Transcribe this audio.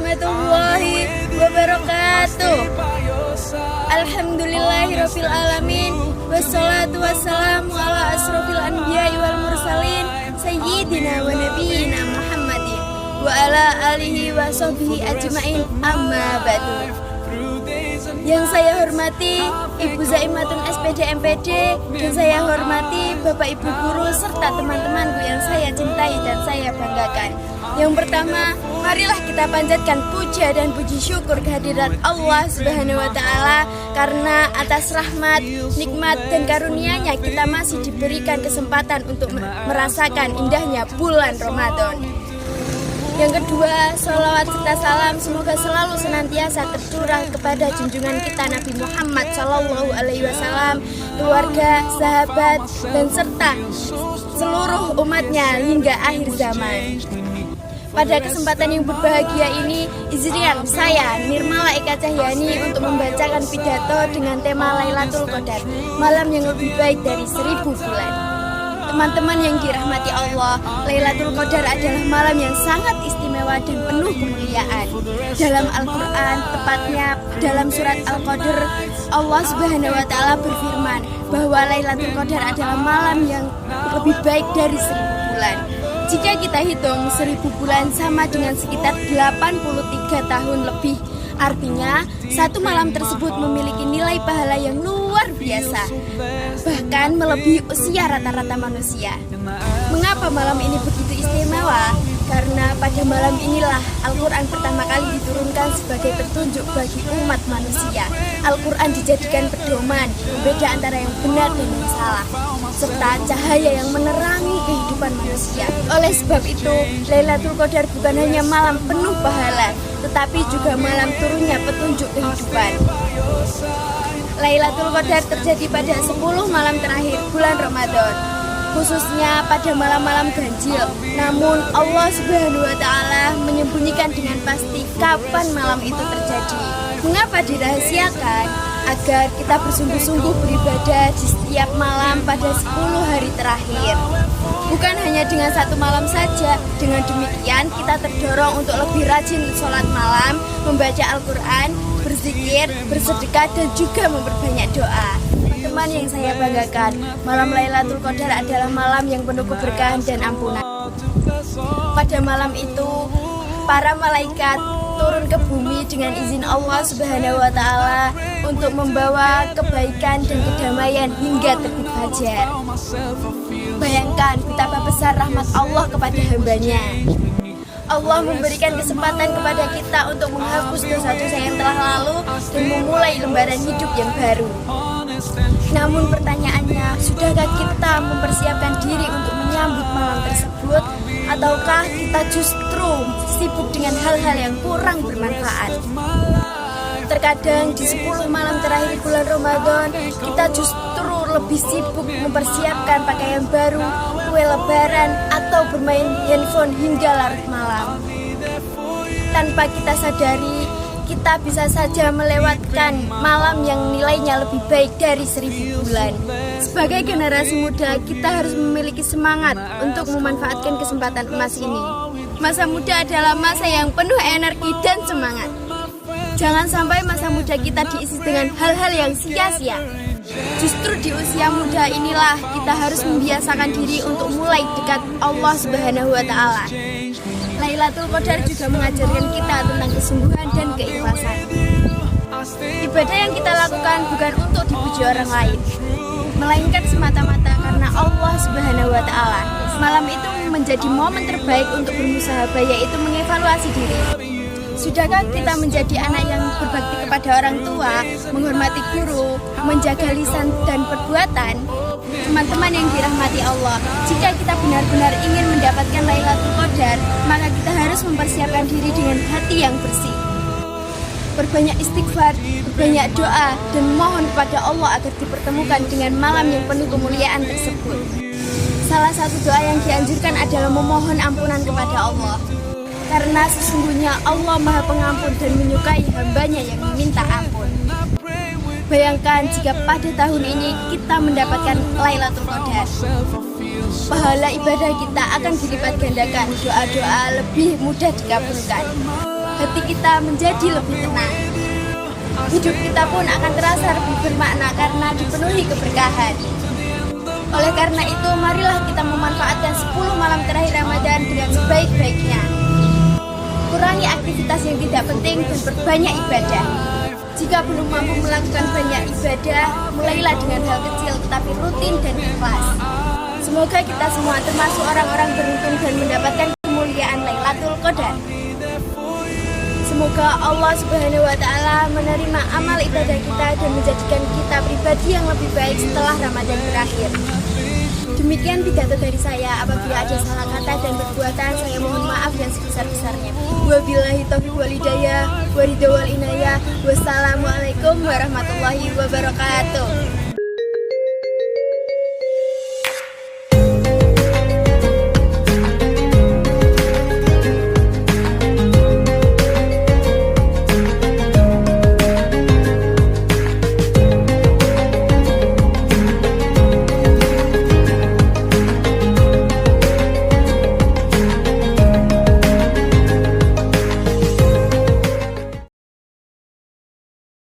warahmatullahi wabarakatuh. Alhamdulillahirabbil alamin. Wassalatu wassalamu ala asrofil anbiya'i wal mursalin sayyidina wa nabiyina Muhammadin wa ala alihi wa sahbihi ajma'in, amma ba'du. Yang saya hormati Ibu Zaimatun SPD MPD, dan saya hormati Bapak Ibu guru serta teman-temanku yang saya cintai dan saya banggakan. Yang pertama, marilah kita panjatkan puja dan puji syukur kehadirat Allah Subhanahu wa Ta'ala, karena atas rahmat, nikmat dan karunia-Nya kita masih diberikan kesempatan untuk merasakan indahnya bulan Ramadan. Yang kedua, sholawat serta salam semoga selalu senantiasa tercurah kepada junjungan kita Nabi Muhammad SAW, keluarga, sahabat, dan serta seluruh umatnya hingga akhir zaman. Pada kesempatan yang berbahagia ini, izinkan saya, Nirmala Eka Cahyani, untuk membacakan pidato dengan tema Lailatul Qadar, malam yang lebih baik dari 1000 bulan. Teman-teman yang dirahmati Allah, Lailatul Qadar adalah malam yang sangat istimewa dan penuh kemuliaan. Dalam Al-Quran, tepatnya dalam surat Al-Qadar, Allah Subhanahu wa Ta'ala berfirman bahwa Lailatul Qadar adalah malam yang lebih baik dari 1000 bulan. Jika kita hitung 1000 bulan sama dengan sekitar 83 tahun lebih. Artinya, satu malam tersebut memiliki nilai pahala yang luar biasa, bahkan melebihi usia rata-rata manusia. Mengapa malam ini begitu istimewa? Karena pada malam inilah Al-Quran pertama kali diturunkan sebagai petunjuk bagi umat manusia. Al-Quran dijadikan pedoman, beda antara yang benar dan yang salah, serta cahaya yang menerangi kehidupan manusia. Oleh sebab itu, Lailatul Qadar bukan hanya malam penuh pahala, tetapi juga malam turunnya petunjuk kehidupan. Lailatul Qadar terjadi pada 10 malam terakhir bulan Ramadan, khususnya pada malam-malam ganjil. Namun Allah Subhanahu wa Ta'ala menyembunyikan dengan pasti kapan malam itu terjadi. Mengapa dirahasiakan? Agar kita bersungguh-sungguh beribadah di setiap malam pada 10 hari terakhir. Bukan hanya dengan satu malam saja. Dengan demikian kita terdorong untuk lebih rajin sholat malam, membaca Al-Quran, berzikir, bersedekah, dan juga memperbanyak doa. Teman yang saya banggakan, malam Lailatul Qadar adalah malam yang penuh keberkahan dan ampunan. Pada malam itu, para malaikat turun ke bumi dengan izin Allah Subhanahu wa Ta'ala untuk membawa kebaikan dan kedamaian hingga terbit fajar. Bayangkan betapa besar rahmat Allah kepada hambanya. Allah memberikan kesempatan kepada kita untuk menghapus dosa-dosa yang telah lalu dan memulai lembaran hidup yang baru. Namun pertanyaannya, sudahkah kita mempersiapkan diri untuk menyambut malam tersebut? Ataukah kita justru sibuk dengan hal-hal yang kurang bermanfaat? Terkadang di 10 malam terakhir bulan Ramadan, kita justru lebih sibuk mempersiapkan pakaian baru, kue lebaran, atau bermain handphone hingga larut malam. Tanpa kita sadari, kita bisa saja melewatkan malam yang nilainya lebih baik dari 1000 bulan. Sebagai generasi muda, kita harus memiliki semangat untuk memanfaatkan kesempatan emas ini. Masa muda adalah masa yang penuh energi dan semangat. Jangan sampai masa muda kita diisi dengan hal-hal yang sia-sia. Justru di usia muda inilah kita harus membiasakan diri untuk mulai dekat Allah Subhanahu wa Ta'ala. Lailatul Qadar juga mengajarkan kita tentang kesungguhan dan keikhlasan. Ibadah yang kita lakukan bukan untuk dipuji orang lain, melainkan semata-mata karena Allah Subhanahu wa Ta'ala. Malam itu menjadi momen terbaik untuk bermusahabah, yaitu mengevaluasi diri. Sudahkah kita menjadi anak yang berbakti kepada orang tua, menghormati guru, menjaga lisan dan perbuatan? Teman-teman yang dirahmati Allah, jika kita benar-benar ingin mendapatkan Lailatul Qadar, maka kita harus mempersiapkan diri dengan hati yang bersih. Berbanyak istighfar, berbanyak doa, dan mohon kepada Allah agar dipertemukan dengan malam yang penuh kemuliaan tersebut. Salah satu doa yang dianjurkan adalah memohon ampunan kepada Allah, karena sesungguhnya Allah Maha Pengampun dan menyukai hambanya yang meminta ampun. Bayangkan jika pada tahun ini kita mendapatkan Lailatul Qadar, pahala ibadah kita akan dilipat gandakan, doa-doa lebih mudah dikabulkan. hati kita menjadi lebih tenang. Hidup kita pun akan terasa lebih bermakna karena dipenuhi keberkahan. Oleh karena itu, marilah kita memanfaatkan 10 malam terakhir Ramadan dengan sebaik-baiknya. Kurangi aktivitas yang tidak penting dan perbanyak ibadah. Jika belum mampu melakukan banyak ibadah, mulailah dengan hal kecil tetapi rutin dan ikhlas. Semoga kita semua termasuk orang-orang beruntung dan mendapatkan kemuliaan Lailatul Qadar. Semoga Allah Subhanahu wa Ta'ala menerima amal ibadah kita dan menjadikan kita pribadi yang lebih baik setelah Ramadan berakhir. Demikian pidato dari saya. Apabila ada salah kata dan perbuatan, saya mohon maaf yang sebesar-besarnya. Wabillahi taufiq wal hidayah, waridha wal inayah. Wassalamualaikum warahmatullahi wabarakatuh.